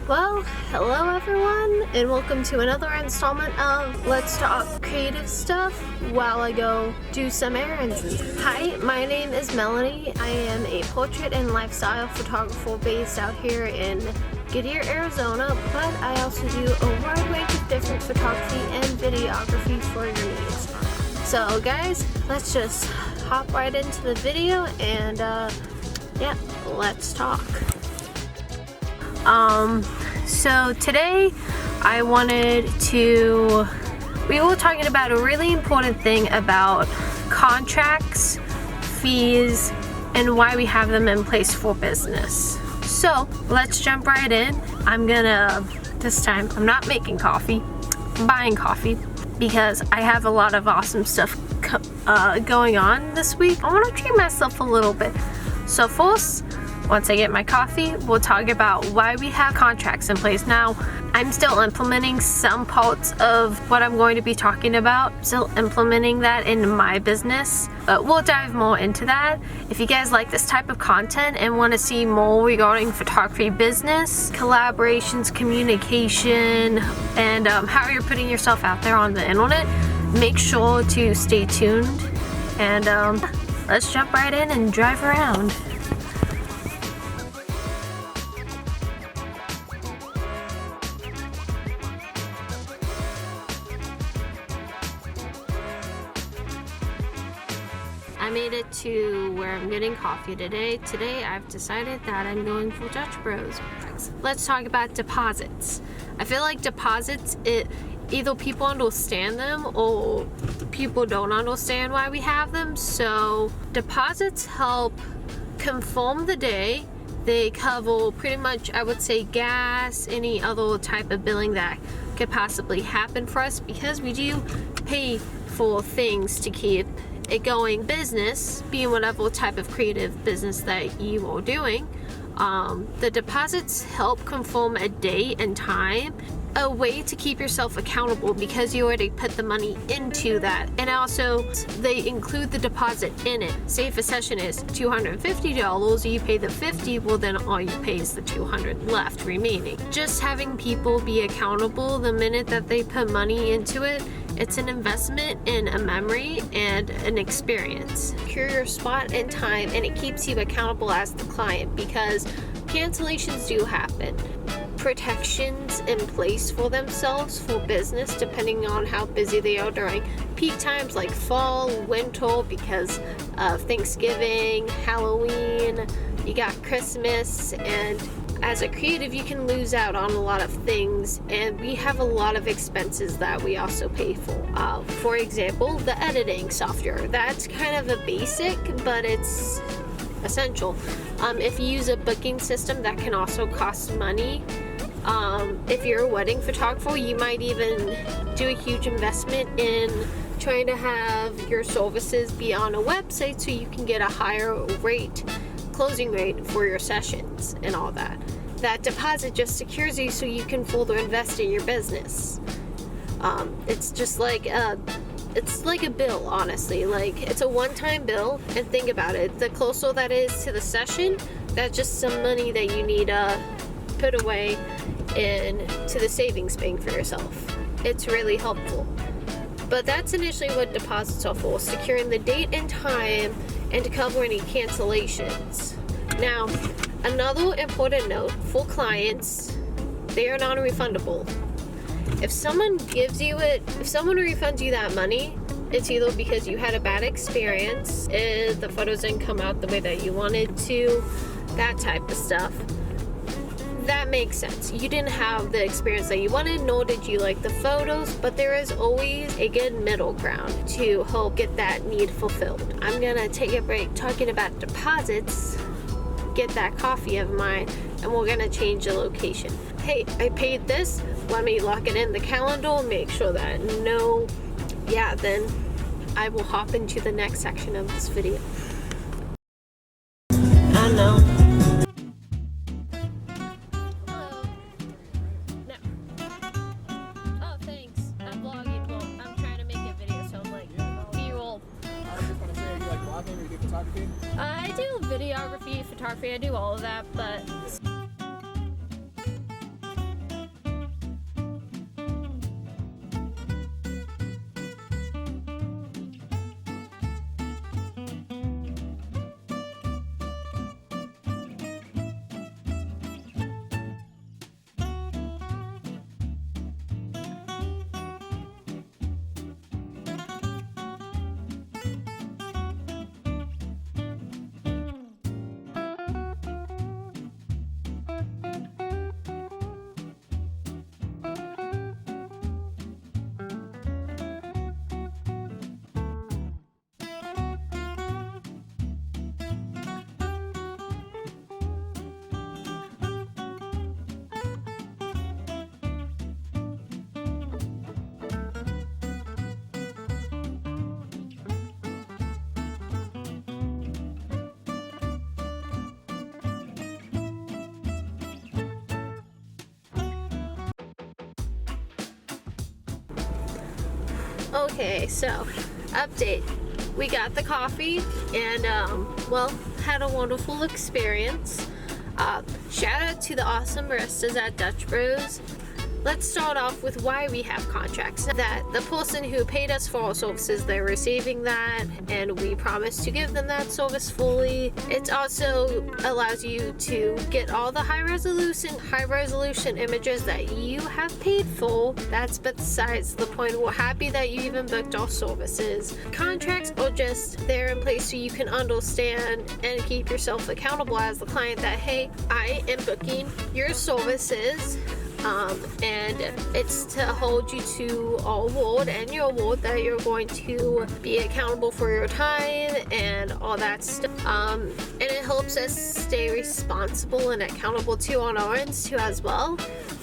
Well, hello everyone, and welcome to another installment of Let's Talk Creative Stuff while I go do some errands. Hi, my name is Melanie. I am a portrait and lifestyle photographer based out here in Goodyear, Arizona, but I also do a wide range of different photography and videography for your needs. So guys, let's just hop right into the video and yeah, let's talk. So today we were talking about a really important thing about contracts, fees, and why we have them in place for business. So let's jump right in. This time I'm not making coffee, I'm buying coffee because I have a lot of awesome stuff going on this week. I want to treat myself a little bit. So first, once I get my coffee, we'll talk about why we have contracts in place. Now, I'm still implementing some parts of what I'm going to be talking about, still implementing that in my business, but we'll dive more into that. If you guys like this type of content and want to see more regarding photography business, collaborations, communication, and how you're putting yourself out there on the internet, make sure to stay tuned, and let's jump right in and drive around. I made it to where I'm getting coffee today. Today I've decided that I'm going for Dutch Bros. Let's talk about deposits. I feel like deposits, either people understand them or people don't understand why we have them. So deposits help conform the day. They cover pretty much, I would say, gas, any other type of billing that could possibly happen for us, because we do pay for things to keep it going business, being whatever type of creative business that you are doing. The deposits help conform a date and time, a way to keep yourself accountable because you already put the money into that. And also they include the deposit in it. Say if a session is $250, you pay the $50, well then all you pay is the $200 left remaining. Just having people be accountable the minute that they put money into it, it's an investment in a memory and an experience. Secure your spot and time, and it keeps you accountable as the client, because cancellations do happen. Protections in place for themselves for business depending on how busy they are during peak times like fall, winter, because of Thanksgiving, Halloween, you got Christmas, and as a creative you can lose out on a lot of things, and we have a lot of expenses that we also pay for. For example, the editing software. That's kind of a basic, but it's essential. If you use a booking system, that can also cost money. If you're a wedding photographer, you might even do a huge investment in trying to have your services be on a website so you can get a higher closing rate for your sessions and all that. That deposit just secures you so you can further invest in your business. It's just like it's like a bill, honestly. Like, it's a one-time bill, and think about it. The closer that is to the session, that's just some money that you need to put away into the savings bank for yourself. It's really helpful. But that's initially what deposits are for, securing the date and time and to cover any cancellations. Now, another important note for clients, they are non-refundable. If someone refunds you that money, it's either because you had a bad experience, the photos didn't come out the way that you wanted to, that type of stuff. That makes sense. You didn't have the experience that you wanted, nor did you like the photos, but there is always a good middle ground to help get that need fulfilled. I'm gonna take a break talking about deposits, get that coffee of mine, and we're gonna change the location. Hey, I paid this, let me lock it in the calendar, make sure that then I will hop into the next section of this video. I know. I do videography, photography, I do all of that, but Okay, so update. We got the coffee and well, had a wonderful experience. Shout out to the awesome baristas at Dutch Bros. Let's start off with why we have contracts. That the person who paid us for our services, they're receiving that, and we promise to give them that service fully. It also allows you to get all the high resolution images that you have paid for. That's besides the point. We're happy that you even booked our services. Contracts are just there in place so you can understand and keep yourself accountable as the client that, hey, I am booking your services. And it's to hold you to our word and your word that you're going to be accountable for your time and all that stuff. And it helps us stay responsible and accountable too on our ends too as well.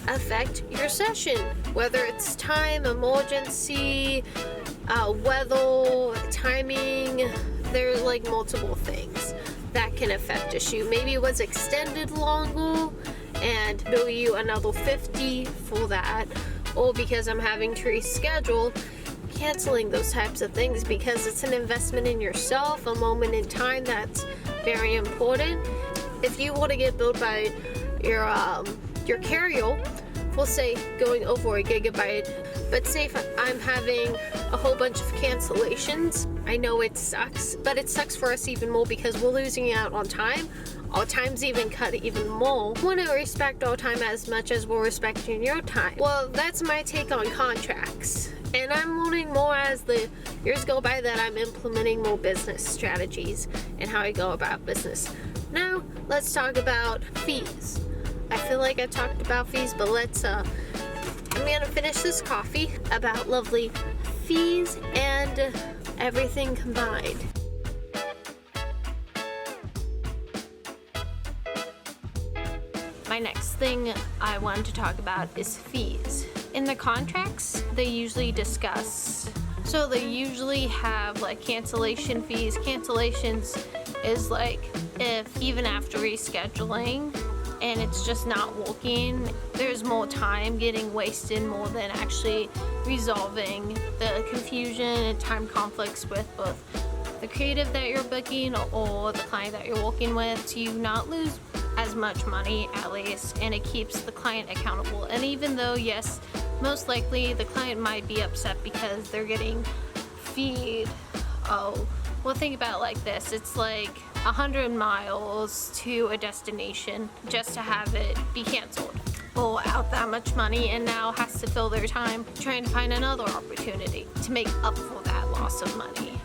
Affect your session, whether it's time, emergency, weather, timing. There's like multiple things that can affect a shoot. Maybe it was extended longer and bill you another $50 for that, or because I'm having to reschedule, canceling those types of things because it's an investment in yourself, a moment in time that's very important. If you want to get billed by your carrier for say going over a gigabyte, but say if I'm having a whole bunch of cancellations, I know it sucks, but it sucks for us even more because we're losing out on time. Our time's even cut even more. We want to respect our time as much as we're respecting your time. Well, that's my take on contracts. And I'm learning more as the years go by that I'm implementing more business strategies and how I go about business. Now, let's talk about fees. I feel like I talked about fees, but I'm gonna finish this coffee about lovely fees and everything combined. My next thing I wanted to talk about is fees. In the contracts, they usually have like cancellation fees. Cancellations is like if even after rescheduling and it's just not working, there's more time getting wasted more than actually resolving the confusion and time conflicts with both the creative that you're booking or the client that you're working with, to not lose as much money at least, and it keeps the client accountable. And even though, yes, most likely the client might be upset because they're getting feed. Oh, well, think about it like this. It's like 100 miles to a destination just to have it be canceled. Pull out that much money and now has to fill their time trying to find another opportunity to make up for that loss of money.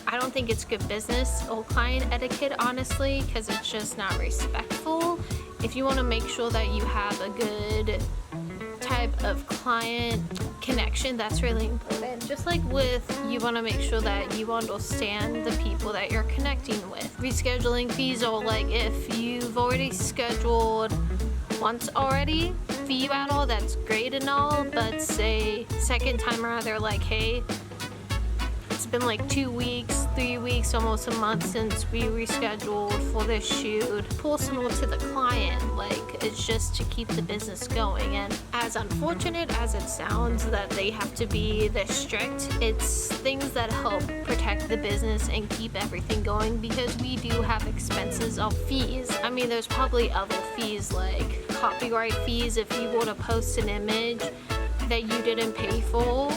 I don't think it's good business or client etiquette, honestly, because it's just not respectful. If you want to make sure that you have a good type of client connection, that's really important. Just like you want to make sure that you understand the people that you're connecting with. Rescheduling fees, or like if you've already scheduled once already, fee you at all, that's great and all, but say second time around they're like, hey, it's been like 2 weeks, 3 weeks, almost a month since we rescheduled for this shoot. Personal to the client, like it's just to keep the business going. And as unfortunate as it sounds that they have to be this strict, it's things that help protect the business and keep everything going, because we do have expenses of fees. I mean, there's probably other fees like copyright fees if you were to post an image that you didn't pay for.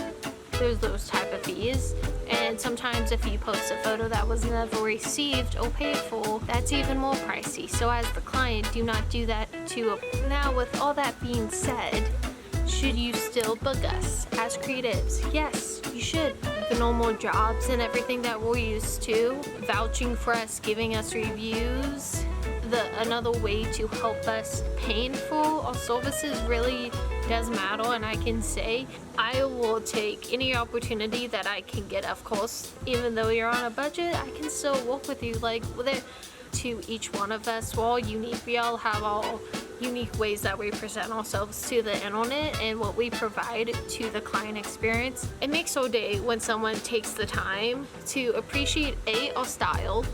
There's those type of fees. And sometimes if you post a photo that was never received or paid for, that's even more pricey. So as the client, do not do that to a... Now, with all that being said, should you still book us as creatives? Yes, you should. The normal jobs and everything that we're used to, vouching for us, giving us reviews, another way to help us paying for our services really does matter. And I can say I will take any opportunity that I can get. Of course, even though you're on a budget, I can still work with you. Like with it, to each one of us, we're all unique. We all have all unique ways that we present ourselves to the internet and what we provide to the client experience. It makes our day when someone takes the time to appreciate our style,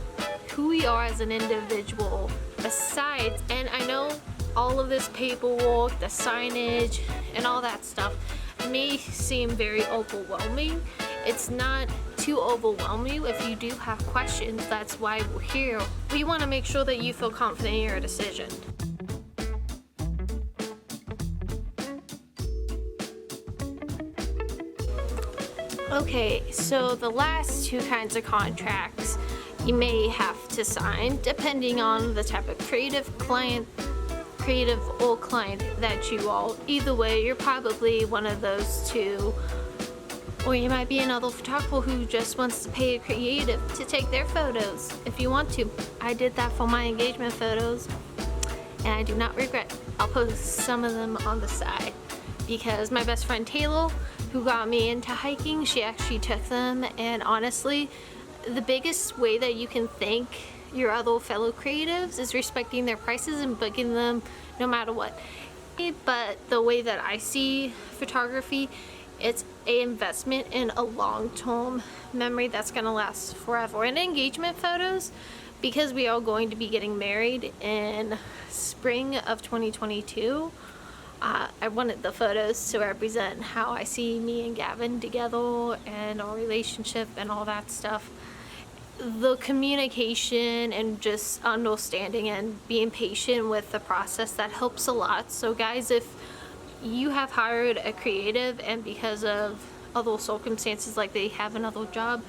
who we are as an individual, besides, and I know all of this paperwork, the signage, and all that stuff, may seem very overwhelming. It's not too overwhelming. If you do have questions, that's why we're here. We want to make sure that you feel confident in your decision. Okay, so the last two kinds of contracts you may have to sign depending on the type of creative or client that you are. Either way, you're probably one of those two, or you might be another photographer who just wants to pay a creative to take their photos if you want to. I did that for my engagement photos and I do not regret. I'll post some of them on the side because my best friend Taylor, who got me into hiking, she actually took them, and honestly, the biggest way that you can thank your other fellow creatives is respecting their prices and booking them no matter what. But the way that I see photography, it's an investment in a long-term memory that's gonna last forever. And engagement photos, because we are going to be getting married in spring of 2022, I wanted the photos to represent how I see me and Gavin together and our relationship and all that stuff. The communication and just understanding and being patient with the process, that helps a lot. So guys, if you have hired a creative and because of other circumstances, like they have another job,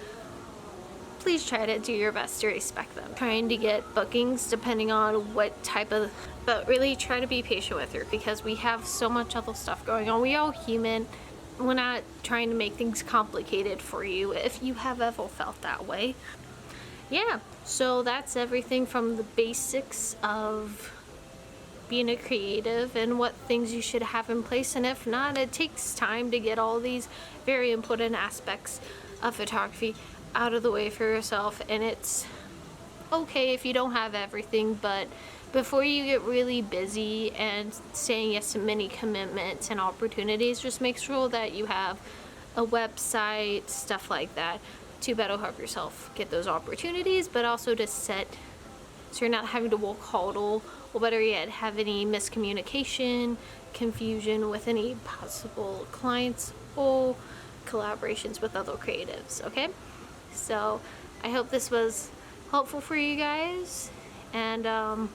please try to do your best to respect them. Trying to get bookings depending on what type of, but really try to be patient with her because we have so much other stuff going on. We are human. We're not trying to make things complicated for you if you have ever felt that way. Yeah, so that's everything from the basics of being a creative and what things you should have in place, and if not, it takes time to get all these very important aspects of photography out of the way for yourself, and it's okay if you don't have everything, but before you get really busy and saying yes to many commitments and opportunities, just make sure that you have a website, stuff like that, to better help yourself get those opportunities, but also to set so you're not having to work harder, or better yet, have any miscommunication, confusion with any possible clients or collaborations with other creatives. Okay, so I hope this was helpful for you guys, and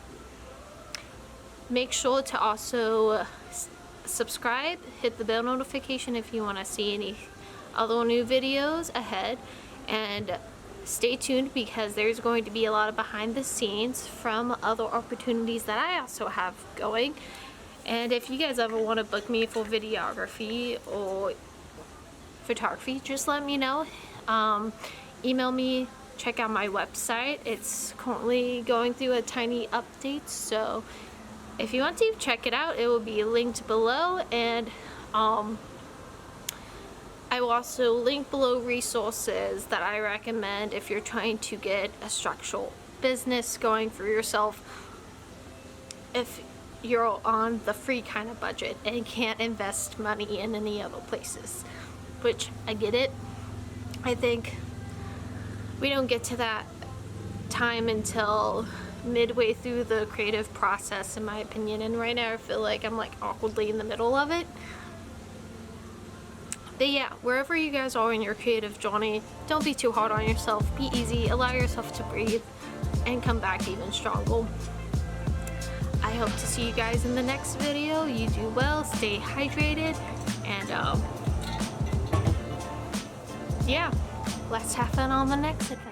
make sure to also subscribe, hit the bell notification if you want to see any other new videos ahead, and stay tuned because there's going to be a lot of behind the scenes from other opportunities that I also have going. And if you guys ever want to book me for videography or photography, just let me know. Email me, check out my website. It's currently going through a tiny update, so if you want to check it out, it will be linked below, and I will also link below resources that I recommend if you're trying to get a structural business going for yourself, if you're on the free kind of budget and can't invest money in any other places, which I get it. I think we don't get to that time until midway through the creative process, in my opinion, and right now I feel like I'm like awkwardly in the middle of it. But yeah, wherever you guys are in your creative journey, don't be too hard on yourself. Be easy, allow yourself to breathe, and come back even stronger. I hope to see you guys in the next video. You do well, stay hydrated, and yeah, let's have fun on the next adventure.